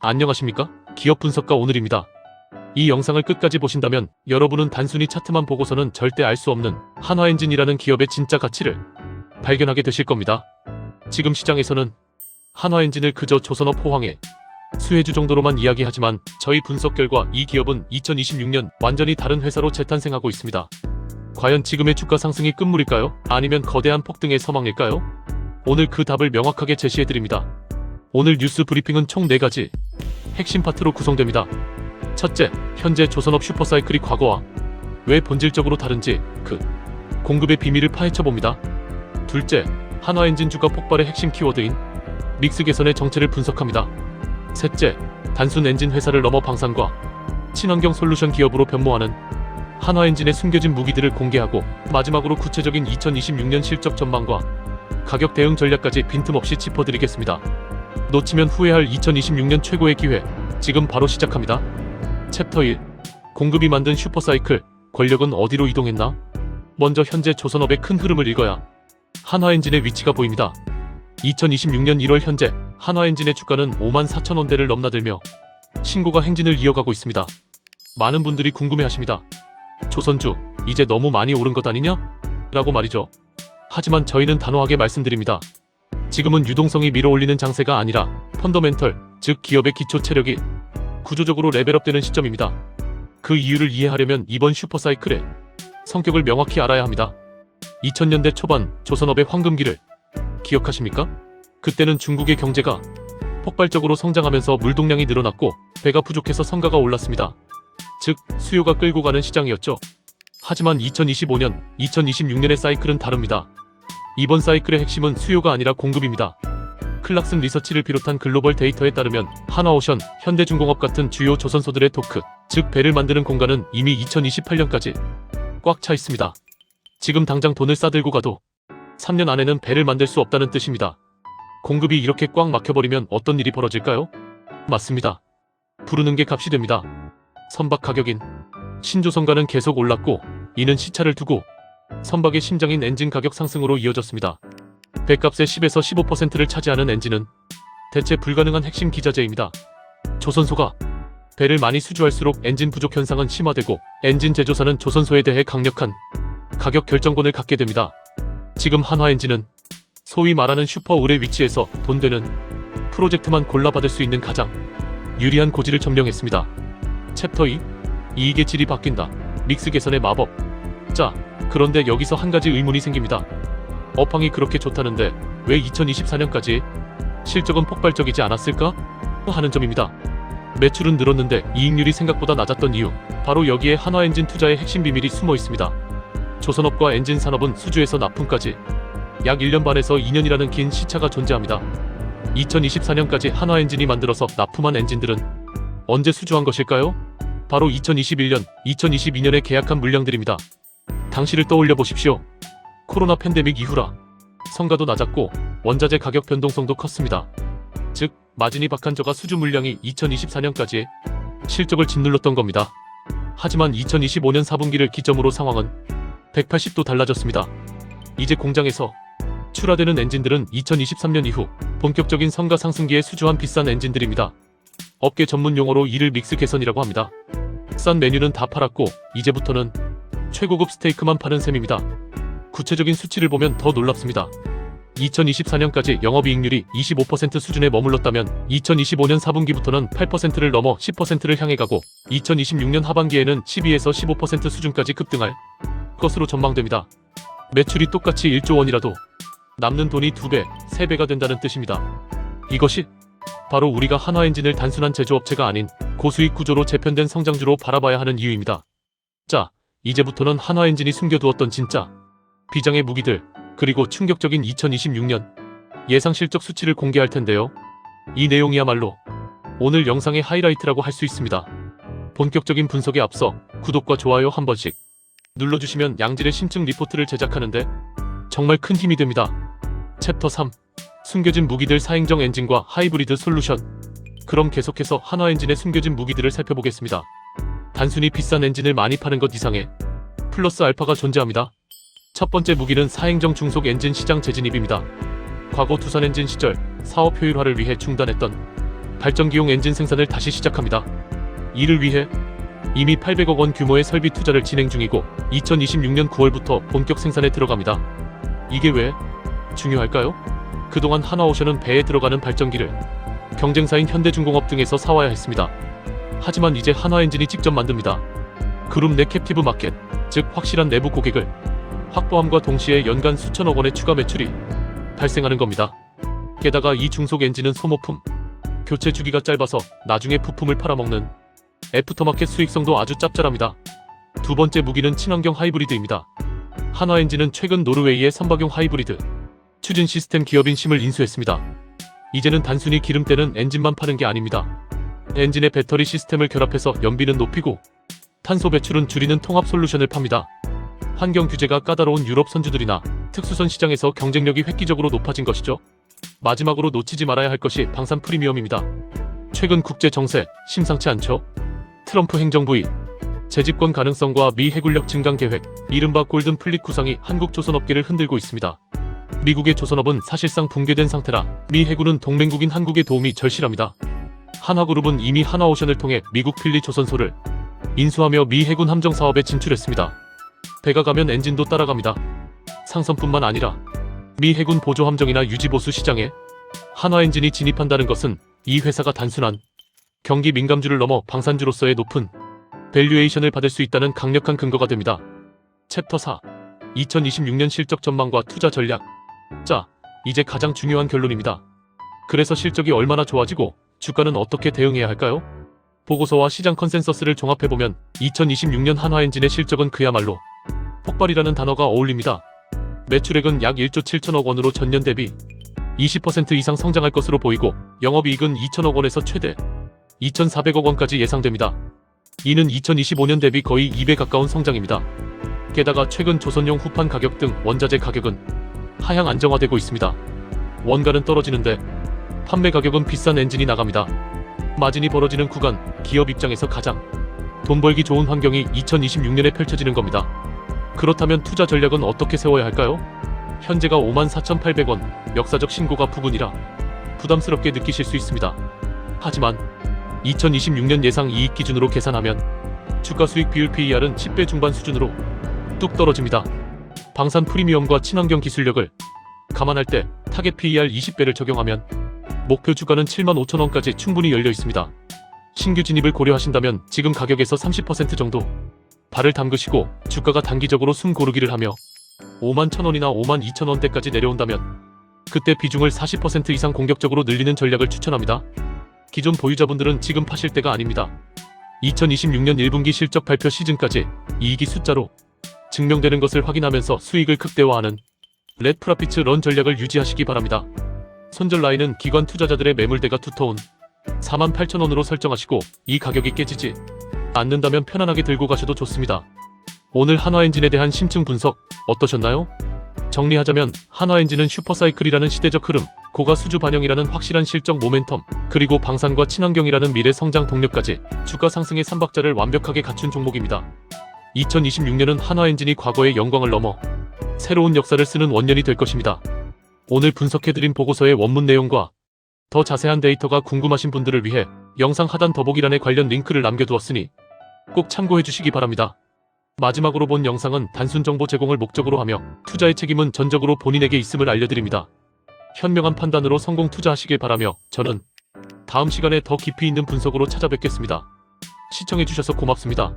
안녕하십니까? 기업 분석가 오늘입니다. 이 영상을 끝까지 보신다면 여러분은 단순히 차트만 보고서는 절대 알 수 없는 한화엔진이라는 기업의 진짜 가치를 발견하게 되실 겁니다. 지금 시장에서는 한화엔진을 그저 조선업 호황의 수혜주 정도로만 이야기하지만 저희 분석 결과 이 기업은 2026년 완전히 다른 회사로 재탄생하고 있습니다. 과연 지금의 주가 상승이 끝물일까요? 아니면 거대한 폭등의 서막일까요? 오늘 그 답을 명확하게 제시해드립니다. 오늘 뉴스 브리핑은 총 4가지 핵심 파트로 구성됩니다. 첫째, 현재 조선업 슈퍼사이클이 과거와 왜 본질적으로 다른지 그 공급의 비밀을 파헤쳐봅니다. 둘째, 한화엔진 주가 폭발의 핵심 키워드인 믹스 개선의 정체를 분석합니다. 셋째, 단순 엔진 회사를 넘어 방산과 친환경 솔루션 기업으로 변모하는 한화엔진의 숨겨진 무기들을 공개하고 마지막으로 구체적인 2026년 실적 전망과 가격 대응 전략까지 빈틈없이 짚어드리겠습니다. 놓치면 후회할 2026년 최고의 기회, 지금 바로 시작합니다. 챕터 1. 공급이 만든 슈퍼사이클, 권력은 어디로 이동했나? 먼저 현재 조선업의 큰 흐름을 읽어야 한화엔진의 위치가 보입니다. 2026년 1월 현재 한화엔진의 주가는 54,000원대를 넘나들며 신고가 행진을 이어가고 있습니다. 많은 분들이 궁금해하십니다. 조선주, 이제 너무 많이 오른 것 아니냐? 라고 말이죠. 하지만 저희는 단호하게 말씀드립니다. 지금은 유동성이 밀어올리는 장세가 아니라 펀더멘털, 즉 기업의 기초 체력이 구조적으로 레벨업되는 시점입니다. 그 이유를 이해하려면 이번 슈퍼사이클의 성격을 명확히 알아야 합니다. 2000년대 초반 조선업의 황금기를 기억하십니까? 그때는 중국의 경제가 폭발적으로 성장하면서 물동량이 늘어났고 배가 부족해서 성가가 올랐습니다. 즉 수요가 끌고 가는 시장이었죠. 하지만 2025년, 2026년의 사이클은 다릅니다. 이번 사이클의 핵심은 수요가 아니라 공급입니다. 클락슨 리서치를 비롯한 글로벌 데이터에 따르면 한화오션, 현대중공업 같은 주요 조선소들의 도크, 즉 배를 만드는 공간은 이미 2028년까지 꽉 차 있습니다. 지금 당장 돈을 싸들고 가도 3년 안에는 배를 만들 수 없다는 뜻입니다. 공급이 이렇게 꽉 막혀버리면 어떤 일이 벌어질까요? 맞습니다. 부르는 게 값이 됩니다. 선박 가격인 신조선가는 계속 올랐고 이는 시차를 두고 선박의 심장인 엔진 가격 상승으로 이어졌습니다. 배값의 10에서 15%를 차지하는 엔진은 대체 불가능한 핵심 기자재입니다. 조선소가 배를 많이 수주할수록 엔진 부족 현상은 심화되고 엔진 제조사는 조선소에 대해 강력한 가격 결정권을 갖게 됩니다. 지금 한화엔진은 소위 말하는 슈퍼울의 위치에서 돈 되는 프로젝트만 골라받을 수 있는 가장 유리한 고지를 점령했습니다. 챕터 2. 이익의 질이 바뀐다. 믹스 개선의 마법. 자, 그런데 여기서 한 가지 의문이 생깁니다. 업황이 그렇게 좋다는데 왜 2024년까지 실적은 폭발적이지 않았을까? 하는 점입니다. 매출은 늘었는데 이익률이 생각보다 낮았던 이유, 바로 여기에 한화엔진 투자의 핵심 비밀이 숨어 있습니다. 조선업과 엔진 산업은 수주에서 납품까지 약 1년 반에서 2년이라는 긴 시차가 존재합니다. 2024년까지 한화엔진이 만들어서 납품한 엔진들은 언제 수주한 것일까요? 바로 2021년, 2022년에 계약한 물량들입니다. 당시를 떠올려 보십시오. 코로나 팬데믹 이후라 성가도 낮았고 원자재 가격 변동성도 컸습니다. 즉 마진이 박한 저가 수주 물량이 2024년까지 실적을 짓눌렀던 겁니다. 하지만 2025년 4분기를 기점으로 상황은 180도 달라졌습니다. 이제 공장에서 출하되는 엔진들은 2023년 이후 본격적인 성가 상승기에 수주한 비싼 엔진들입니다. 업계 전문 용어로 이를 믹스 개선이라고 합니다. 싼 메뉴는 다 팔았고 이제부터는 최고급 스테이크만 파는 셈입니다. 구체적인 수치를 보면 더 놀랍습니다. 2024년까지 영업이익률이 25% 수준에 머물렀다면 2025년 4분기부터는 8%를 넘어 10%를 향해 가고 2026년 하반기에는 12에서 15% 수준까지 급등할 것으로 전망됩니다. 매출이 똑같이 1조 원이라도 남는 돈이 2배, 3배가 된다는 뜻입니다. 이것이 바로 우리가 한화엔진을 단순한 제조업체가 아닌 고수익 구조로 재편된 성장주로 바라봐야 하는 이유입니다. 자, 이제부터는 한화엔진이 숨겨두었던 진짜 비장의 무기들, 그리고 충격적인 2026년 예상 실적 수치를 공개할 텐데요. 이 내용이야말로 오늘 영상의 하이라이트라고 할 수 있습니다. 본격적인 분석에 앞서 구독과 좋아요 한 번씩 눌러주시면 양질의 심층 리포트를 제작하는데 정말 큰 힘이 됩니다. 챕터 3. 숨겨진 무기들 사행정 엔진과 하이브리드 솔루션. 그럼 계속해서 한화엔진의 숨겨진 무기들을 살펴보겠습니다. 단순히 비싼 엔진을 많이 파는 것 이상의 플러스 알파가 존재합니다. 첫 번째 무기는 사행정 중속 엔진 시장 재진입입니다. 과거 두산엔진 시절 사업 효율화를 위해 중단했던 발전기용 엔진 생산을 다시 시작합니다. 이를 위해 이미 800억 원 규모의 설비 투자를 진행 중이고 2026년 9월부터 본격 생산에 들어갑니다. 이게 왜 중요할까요? 그동안 한화오션은 배에 들어가는 발전기를 경쟁사인 현대중공업 등에서 사와야 했습니다. 하지만 이제 한화엔진이 직접 만듭니다. 그룹 내 캡티브 마켓, 즉 확실한 내부 고객을 확보함과 동시에 연간 수천억 원의 추가 매출이 발생하는 겁니다. 게다가 이 중속 엔진은 소모품, 교체 주기가 짧아서 나중에 부품을 팔아먹는 애프터마켓 수익성도 아주 짭짤합니다. 두 번째 무기는 친환경 하이브리드입니다. 한화엔진은 최근 노르웨이의 선박용 하이브리드 추진 시스템 기업인 심을 인수했습니다. 이제는 단순히 기름 떼는 엔진만 파는 게 아닙니다. 엔진의 배터리 시스템을 결합해서 연비는 높이고 탄소 배출은 줄이는 통합 솔루션을 팝니다. 환경 규제가 까다로운 유럽 선주들이나 특수선 시장에서 경쟁력이 획기적으로 높아진 것이죠. 마지막으로 놓치지 말아야 할 것이 방산 프리미엄입니다. 최근 국제 정세 심상치 않죠? 트럼프 행정부의 재집권 가능성과 미 해군력 증강 계획, 이른바 골든 플릿 구상이 한국 조선업계를 흔들고 있습니다. 미국의 조선업은 사실상 붕괴된 상태라 미 해군은 동맹국인 한국의 도움이 절실합니다. 한화그룹은 이미 한화오션을 통해 미국 필리 조선소를 인수하며 미 해군 함정 사업에 진출했습니다. 배가 가면 엔진도 따라갑니다. 상선뿐만 아니라 미 해군 보조 함정이나 유지보수 시장에 한화엔진이 진입한다는 것은 이 회사가 단순한 경기 민감주를 넘어 방산주로서의 높은 밸류에이션을 받을 수 있다는 강력한 근거가 됩니다. 챕터 4. 2026년 실적 전망과 투자 전략. 자, 이제 가장 중요한 결론입니다. 그래서 실적이 얼마나 좋아지고 주가는 어떻게 대응해야 할까요? 보고서와 시장 컨센서스를 종합해보면 2026년 한화엔진의 실적은 그야말로 폭발이라는 단어가 어울립니다. 매출액은 약 1조 7천억 원으로 전년 대비 20% 이상 성장할 것으로 보이고 영업이익은 2천억 원에서 최대 2,400억 원까지 예상됩니다. 이는 2025년 대비 거의 2배 가까운 성장입니다. 게다가 최근 조선용 후판 가격 등 원자재 가격은 하향 안정화되고 있습니다. 원가는 떨어지는데 판매 가격은 비싼 엔진이 나갑니다. 마진이 벌어지는 구간, 기업 입장에서 가장 돈 벌기 좋은 환경이 2026년에 펼쳐지는 겁니다. 그렇다면 투자 전략은 어떻게 세워야 할까요? 현재가 54,800원, 역사적 신고가 부근이라 부담스럽게 느끼실 수 있습니다. 하지만 2026년 예상 이익 기준으로 계산하면 주가 수익 비율 PER은 10배 중반 수준으로 뚝 떨어집니다. 방산 프리미엄과 친환경 기술력을 감안할 때 타겟 PER 20배를 적용하면 목표 주가는 75,000원까지 충분히 열려 있습니다. 신규 진입을 고려하신다면 지금 가격에서 30% 정도 발을 담그시고 주가가 단기적으로 숨 고르기를 하며 51,000원이나 52,000원대까지 내려온다면 그때 비중을 40% 이상 공격적으로 늘리는 전략을 추천합니다. 기존 보유자분들은 지금 파실 때가 아닙니다. 2026년 1분기 실적 발표 시즌까지 이익이 숫자로 증명되는 것을 확인하면서 수익을 극대화하는 렛 프라피츠 런 전략을 유지하시기 바랍니다. 손절 라인은 기관 투자자들의 매물대가 두터운 48,000원으로 설정하시고 이 가격이 깨지지 않는다면 편안하게 들고 가셔도 좋습니다. 오늘 한화엔진에 대한 심층 분석 어떠셨나요? 정리하자면 한화엔진은 슈퍼사이클이라는 시대적 흐름, 고가 수주 반영이라는 확실한 실적 모멘텀, 그리고 방산과 친환경이라는 미래 성장 동력까지 주가 상승의 3박자를 완벽하게 갖춘 종목입니다. 2026년은 한화엔진이 과거의 영광을 넘어 새로운 역사를 쓰는 원년이 될 것입니다. 오늘 분석해드린 보고서의 원문 내용과 더 자세한 데이터가 궁금하신 분들을 위해 영상 하단 더보기란에 관련 링크를 남겨두었으니 꼭 참고해주시기 바랍니다. 마지막으로 본 영상은 단순 정보 제공을 목적으로 하며 투자의 책임은 전적으로 본인에게 있음을 알려드립니다. 현명한 판단으로 성공 투자하시길 바라며 저는 다음 시간에 더 깊이 있는 분석으로 찾아뵙겠습니다. 시청해주셔서 고맙습니다.